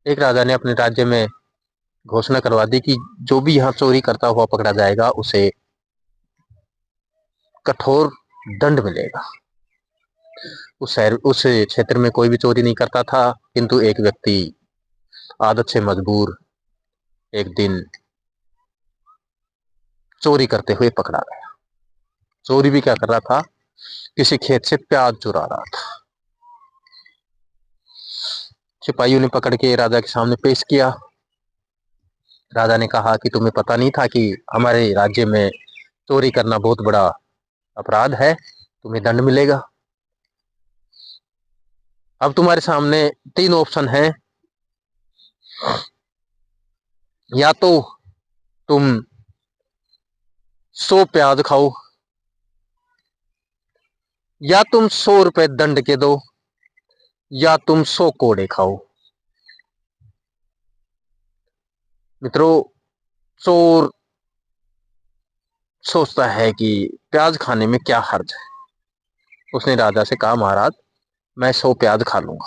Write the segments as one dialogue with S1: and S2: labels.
S1: एक राजा ने अपने राज्य में घोषणा करवा दी कि जो भी यहाँ चोरी करता हुआ पकड़ा जाएगा उसे कठोर दंड मिलेगा। उस क्षेत्र में कोई भी चोरी नहीं करता था, किंतु एक व्यक्ति आदत से मजबूर एक दिन चोरी करते हुए पकड़ा गया। चोरी भी क्या कर रहा था, किसी खेत से प्याज चुरा रहा था। सिपाहियों ने पकड़ के राजा के सामने पेश किया। राजा ने कहा कि तुम्हें पता नहीं था कि हमारे राज्य में चोरी करना बहुत बड़ा अपराध है, तुम्हें दंड मिलेगा। अब तुम्हारे सामने तीन ऑप्शन है, या तो तुम 100 प्याज खाओ, या तुम 100 रुपए दंड के दो, या तुम 100 कोड़े खाओ। मित्रों, चोर सोचता है कि प्याज खाने में क्या हर्ज है। उसने राजा से कहा, महाराज मैं 100 प्याज खा लूंगा।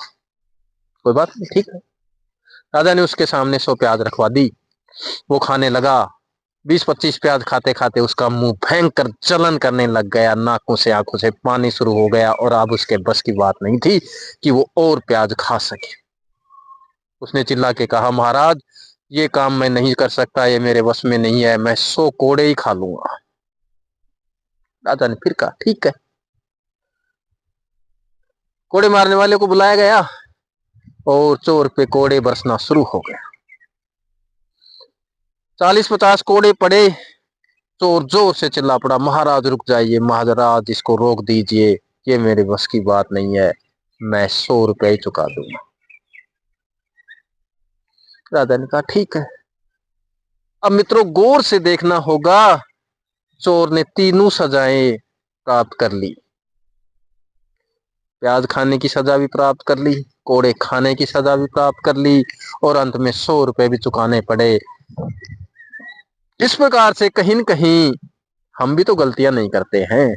S1: कोई बात नहीं, ठीक है। राजा ने उसके सामने 100 प्याज रखवा दी। वो खाने लगा। 20-25 प्याज खाते खाते उसका मुंह भयंकर जलन करने लग गया, नाकों से आंखों से पानी शुरू हो गया और अब उसके बस की बात नहीं थी कि वो और प्याज खा सके। उसने चिल्ला के कहा, महाराज ये काम मैं नहीं कर सकता, ये मेरे बस में नहीं है, मैं 100 कोड़े ही खा लूंगा। राजा ने फिर कहा, ठीक है। कोड़े मारने वाले को बुलाया गया और चोर पे कोड़े बरसना शुरू हो गया। 40-50 कोड़े पड़े। चोर जोर से चिल्ला पड़ा, महाराज रुक जाइए, महाराज इसको रोक दीजिए, ये मेरे बस की बात नहीं है, मैं 100 रुपए ही चुका दूंगा। राजा ने कहा, ठीक है। अब मित्रों गौर से देखना होगा, चोर ने तीनों सजाएं प्राप्त कर ली। प्याज खाने की सजा भी प्राप्त कर ली, कोड़े खाने की सजा भी प्राप्त कर ली, और अंत में 100 रुपए भी चुकाने पड़े। इस प्रकार से कहीं न कहीं हम भी तो गलतियां नहीं करते हैं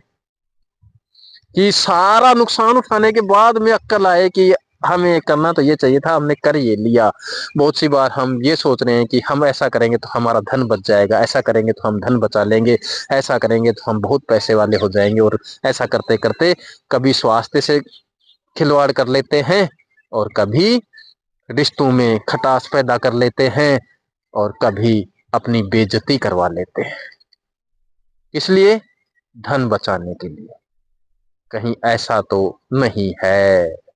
S1: कि सारा नुकसान उठाने के बाद में अक्ल आए कि हमें करना तो ये चाहिए था, हमने कर ये लिया। बहुत सी बार हम ये सोच रहे हैं कि हम ऐसा करेंगे तो हमारा धन बच जाएगा, ऐसा करेंगे तो हम धन बचा लेंगे, ऐसा करेंगे तो हम बहुत पैसे वाले हो जाएंगे, और ऐसा करते करते कभी स्वास्थ्य से खिलवाड़ कर लेते हैं, और कभी रिश्तों में खटास पैदा कर लेते हैं, और कभी अपनी बेइज्जती करवा लेते हैं। इसलिए धन बचाने के लिए, कहीं ऐसा तो नहीं है।